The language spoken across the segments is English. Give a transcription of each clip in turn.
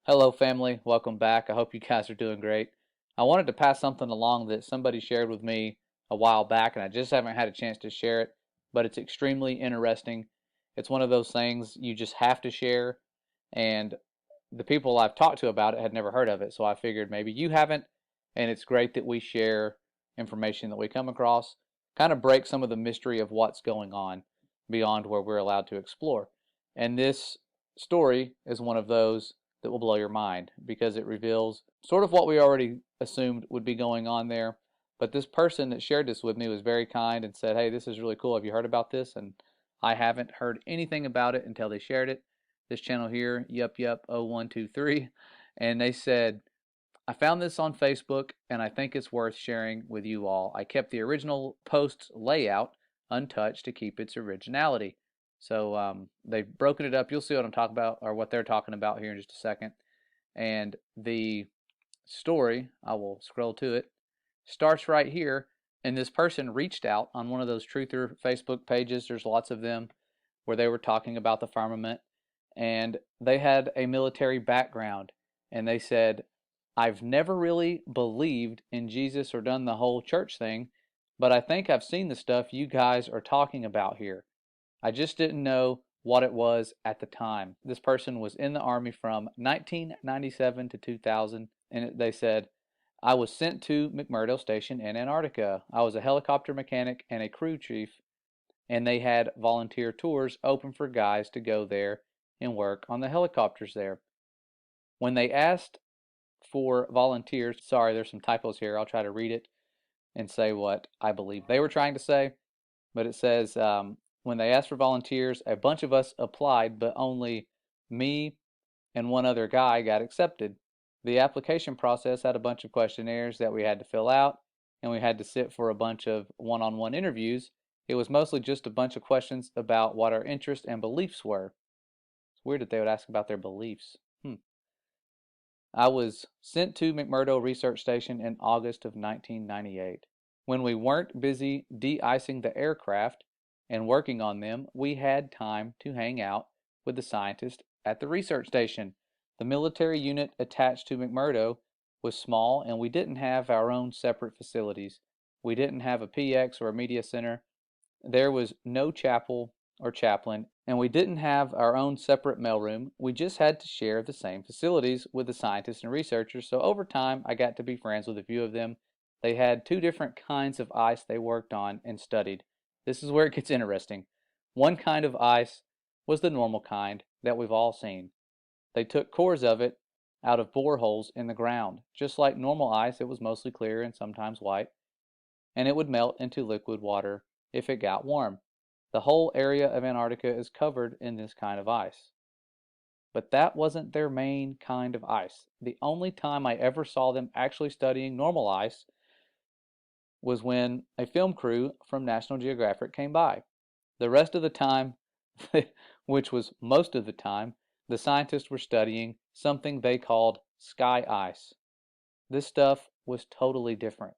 Hello, family. Welcome back. I hope you guys are doing great. I wanted to pass something along that somebody shared with me a while back, and I just haven't had a chance to share it, but it's extremely interesting. It's one of those things you just have to share, and the people I've talked to about it had never heard of it, so I figured maybe you haven't, and it's great that we share information that we come across, kind of break some of the mystery of what's going on beyond where we're allowed to explore. And this story is one of those that will blow your mind because it reveals sort of what we already assumed would be going on there. But this person that shared this with me was very kind and said, "Hey, this is really cool. Have you heard about this?" And I haven't heard anything about it until they shared it. This channel here, Yup 0123, and they said, "I found this on Facebook and I think it's worth sharing with you all. I kept the original post's layout untouched to keep its originality." So they've broken it up. You'll see what I'm talking about, or what they're talking about here in just a second. And the story, I will scroll to it, starts right here. And this person reached out on one of those truther Facebook pages. There's lots of them where they were talking about the firmament. And they had a military background. And they said, "I've never really believed in Jesus or done the whole church thing, but I think I've seen the stuff you guys are talking about here. I just didn't know what it was at the time." This person was in the Army from 1997 to 2000, and they said, "I was sent to McMurdo Station in Antarctica. I was a helicopter mechanic and a crew chief, and they had volunteer tours open for guys to go there and work on the helicopters there. When they asked for volunteers," sorry, there's some typos here. I'll try to read it and say what I believe they were trying to say. But it says, when they asked for volunteers, a bunch of us applied, but only me and one other guy got accepted. The application process had a bunch of questionnaires that we had to fill out, and we had to sit for a bunch of one-on-one interviews. It was mostly just a bunch of questions about what our interests and beliefs were. It's weird that they would ask about their beliefs. I was sent to McMurdo Research Station in August of 1998. When we weren't busy de-icing the aircraft and working on them, we had time to hang out with the scientists at the research station. The military unit attached to McMurdo was small, and we didn't have our own separate facilities. We didn't have a PX or a media center. There was no chapel or chaplain, and we didn't have our own separate mailroom. We just had to share the same facilities with the scientists and researchers, so over time I got to be friends with a few of them. They had two different kinds of ice they worked on and studied. This is where it gets interesting. One kind of ice was the normal kind that we've all seen. They took cores of it out of boreholes in the ground. Just like normal ice, it was mostly clear and sometimes white, and it would melt into liquid water if it got warm. The whole area of Antarctica is covered in this kind of ice. But that wasn't their main kind of ice. The only time I ever saw them actually studying normal ice was when a film crew from National Geographic came by. The rest of the time, which was most of the time, the scientists were studying something they called sky ice. This stuff was totally different.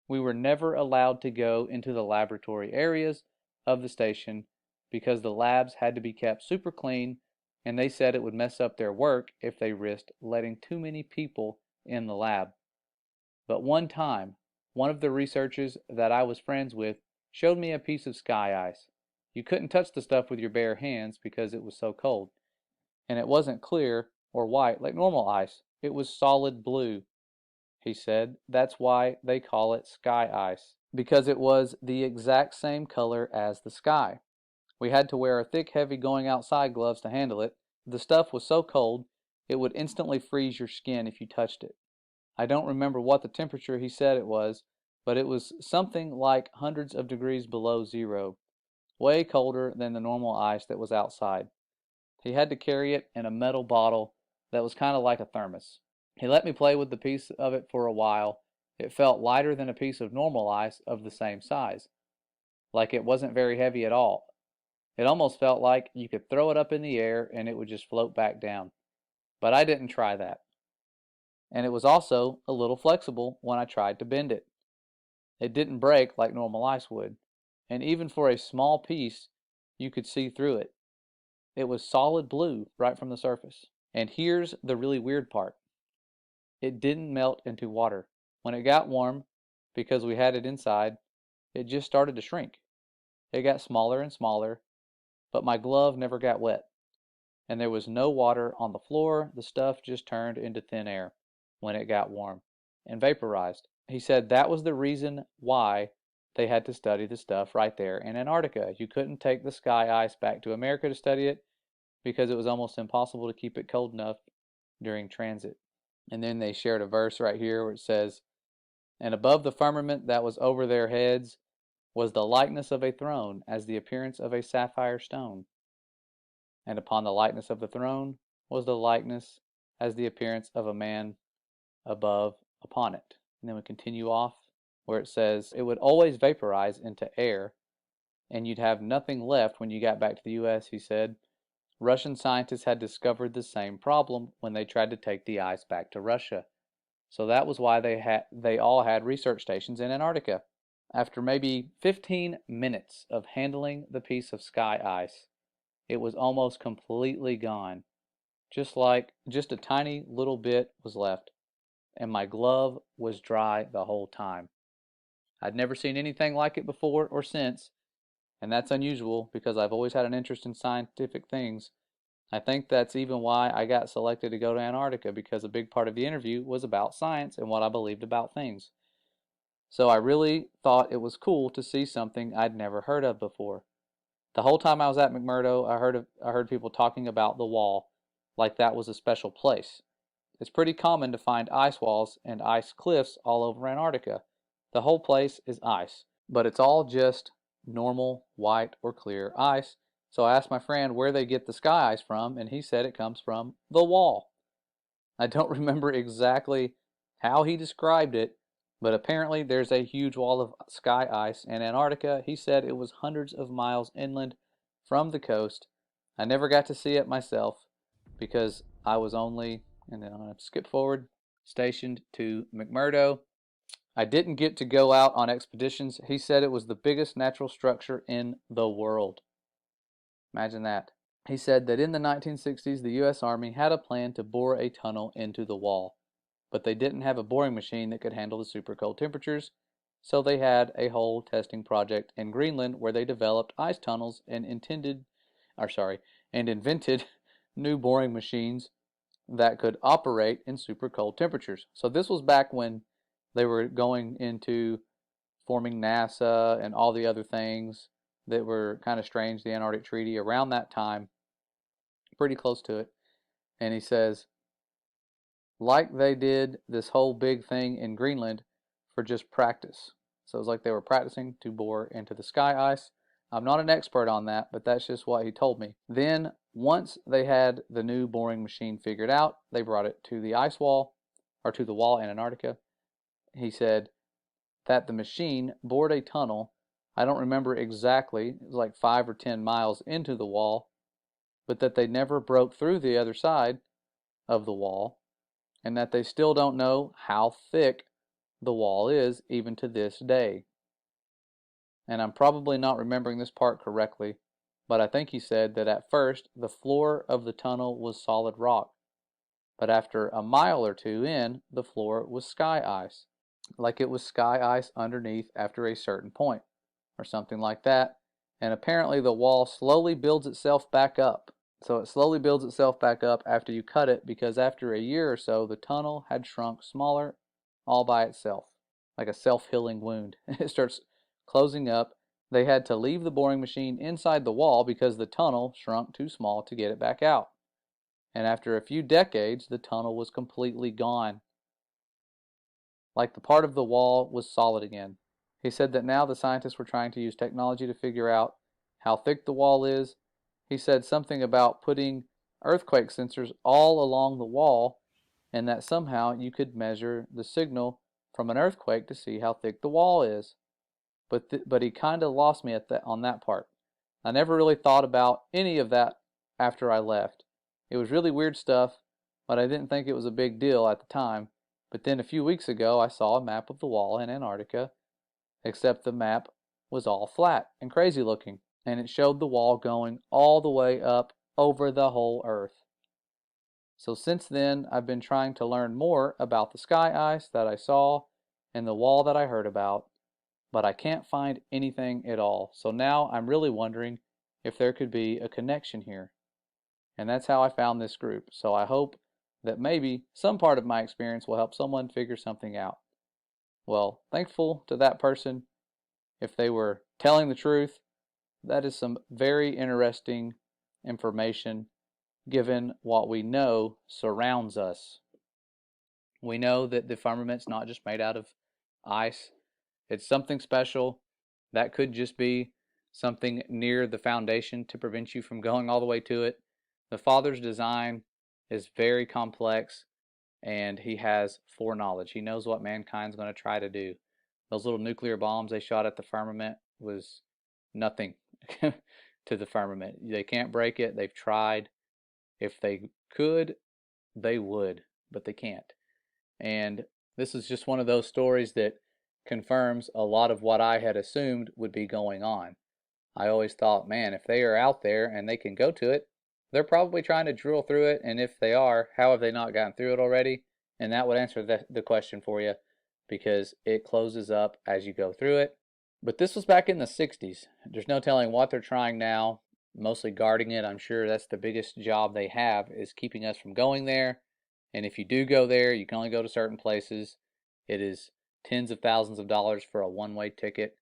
We were never allowed to go into the laboratory areas of the station because the labs had to be kept super clean, and they said it would mess up their work if they risked letting too many people in the lab. But one time, one of the researchers that I was friends with showed me a piece of sky ice. You couldn't touch the stuff with your bare hands because it was so cold. And it wasn't clear or white like normal ice. It was solid blue. He said that's why they call it sky ice, because it was the exact same color as the sky. We had to wear thick, heavy going outside gloves to handle it. The stuff was so cold it would instantly freeze your skin if you touched it. I don't remember what the temperature he said it was, but it was something like hundreds of degrees below zero, way colder than the normal ice that was outside. He had to carry it in a metal bottle that was kind of like a thermos. He let me play with the piece of it for a while. It felt lighter than a piece of normal ice of the same size, like it wasn't very heavy at all. It almost felt like you could throw it up in the air and it would just float back down. But I didn't try that. And it was also a little flexible when I tried to bend it. It didn't break like normal ice would. And even for a small piece, you could see through it. It was solid blue right from the surface. And here's the really weird part. It didn't melt into water. When it got warm, because we had it inside, it just started to shrink. It got smaller and smaller, but my glove never got wet. And there was no water on the floor. The stuff just turned into thin air when it got warm and vaporized. He said that was the reason why they had to study the stuff right there in Antarctica. You couldn't take the sky ice back to America to study it because it was almost impossible to keep it cold enough during transit. And then they shared a verse right here where it says, "And above the firmament that was over their heads was the likeness of a throne, as the appearance of a sapphire stone. And upon the likeness of the throne was the likeness as the appearance of a man above upon it." And then we continue off where it says it would always vaporize into air and you'd have nothing left when you got back to the US, he said. Russian scientists had discovered the same problem when they tried to take the ice back to Russia. So that was why they all had research stations in Antarctica. After maybe 15 minutes of handling the piece of sky ice, it was almost completely gone. Just a tiny little bit was left, and my glove was dry the whole time. I'd never seen anything like it before or since, and that's unusual because I've always had an interest in scientific things. I think that's even why I got selected to go to Antarctica, because a big part of the interview was about science and what I believed about things. So I really thought it was cool to see something I'd never heard of before. The whole time I was at McMurdo, I heard people talking about the wall like that was a special place. It's pretty common to find ice walls and ice cliffs all over Antarctica. The whole place is ice, but it's all just normal white or clear ice. So I asked my friend where they get the sky ice from, and he said it comes from the wall. I don't remember exactly how he described it, but apparently there's a huge wall of sky ice in Antarctica. He said it was hundreds of miles inland from the coast. I never got to see it myself because I was only, and then I'm going to skip forward, stationed to McMurdo. I didn't get to go out on expeditions. He said it was the biggest natural structure in the world. Imagine that. He said that in the 1960s, the U.S. Army had a plan to bore a tunnel into the wall, but they didn't have a boring machine that could handle the super cold temperatures, so they had a whole testing project in Greenland where they developed ice tunnels and invented new boring machines that could operate in super cold temperatures. So this was back when they were going into forming NASA and all the other things that were kind of strange, the Antarctic Treaty, around that time, pretty close to it. And he says, like they did this whole big thing in Greenland for just practice. So it was like they were practicing to bore into the sky ice. I'm not an expert on that, but that's just what he told me. Then, once they had the new boring machine figured out, they brought it to the ice wall, or to the wall in Antarctica. He said that the machine bored a tunnel. I don't remember exactly, it was like 5 or 10 miles into the wall, but that they never broke through the other side of the wall, and that they still don't know how thick the wall is even to this day. And I'm probably not remembering this part correctly, but I think he said that at first the floor of the tunnel was solid rock, but after a mile or two in, the floor was sky ice, like it was sky ice underneath after a certain point, or something like that. And apparently the wall slowly builds itself back up. So it slowly builds itself back up after you cut it, because after a year or so, the tunnel had shrunk smaller all by itself, like a self-healing wound. It starts closing up. They had to leave the boring machine inside the wall because the tunnel shrunk too small to get it back out. And after a few decades, the tunnel was completely gone, like the part of the wall was solid again. He said that now the scientists were trying to use technology to figure out how thick the wall is. He said something about putting earthquake sensors all along the wall, and that somehow you could measure the signal from an earthquake to see how thick the wall is. But he kind of lost me on that part. I never really thought about any of that after I left. It was really weird stuff, but I didn't think it was a big deal at the time. But then a few weeks ago, I saw a map of the wall in Antarctica, except the map was all flat and crazy looking, and it showed the wall going all the way up over the whole Earth. So since then, I've been trying to learn more about the sky ice that I saw and the wall that I heard about, but I can't find anything at all. So now I'm really wondering if there could be a connection here. And that's how I found this group. So I hope that maybe some part of my experience will help someone figure something out. Well, thankful to that person. If they were telling the truth, that is some very interesting information given what we know surrounds us. We know that the firmament's not just made out of ice. It's something special. That could just be something near the foundation to prevent you from going all the way to it. The Father's design is very complex, and he has foreknowledge. He knows what mankind's going to try to do. Those little nuclear bombs they shot at the firmament was nothing to the firmament. They can't break it. They've tried. If they could, they would, but they can't. And this is just one of those stories that confirms a lot of what I had assumed would be going on. I always thought, man, if they are out there and they can go to it, they're probably trying to drill through it. And if they are, how have they not gotten through it already? And that would answer the question for you, because it closes up as you go through it. But this was back in the 60s. There's no telling what they're trying now, mostly guarding it. I'm sure that's the biggest job they have, is keeping us from going there. And if you do go there, you can only go to certain places. It is tens of thousands of dollars for a one-way ticket.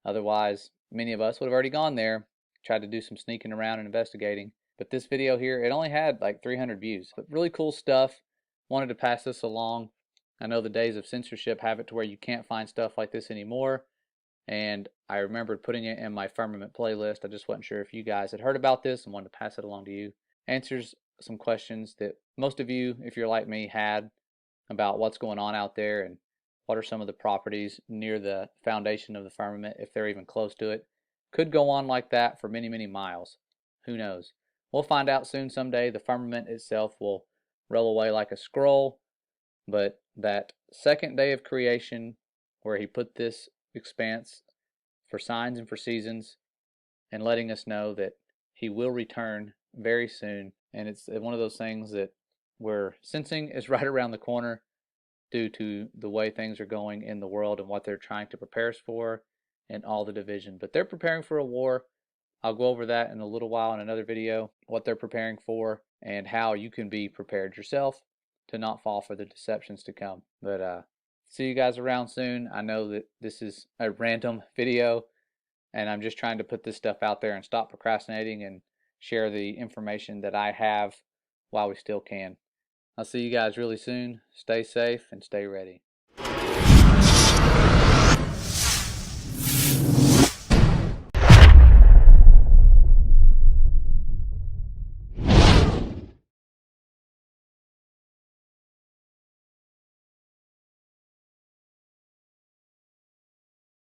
Otherwise, many of us would have already gone there, tried to do some sneaking around and investigating. But this video here, it only had like 300 views. But really cool stuff. Wanted to pass this along. I know the days of censorship have it to where you can't find stuff like this anymore. And I remembered putting it in my firmament playlist. I just wasn't sure if you guys had heard about this and wanted to pass it along to you. Answers some questions that most of you, if you're like me, had about what's going on out there and what are some of the properties near the foundation of the firmament, if they're even close to it. Could go on like that for many, many miles. Who knows? We'll find out soon someday. The firmament itself will roll away like a scroll, but that second day of creation, where he put this expanse for signs and for seasons, and letting us know that he will return very soon. And it's one of those things that we're sensing is right around the corner due to the way things are going in the world and what they're trying to prepare us for and all the division. But they're preparing for a war. I'll go over that in a little while in another video, what they're preparing for and how you can be prepared yourself to not fall for the deceptions to come. But see you guys around soon. I know that this is a random video, and I'm just trying to put this stuff out there and stop procrastinating and share the information that I have while we still can. I'll see you guys really soon. Stay safe and stay ready.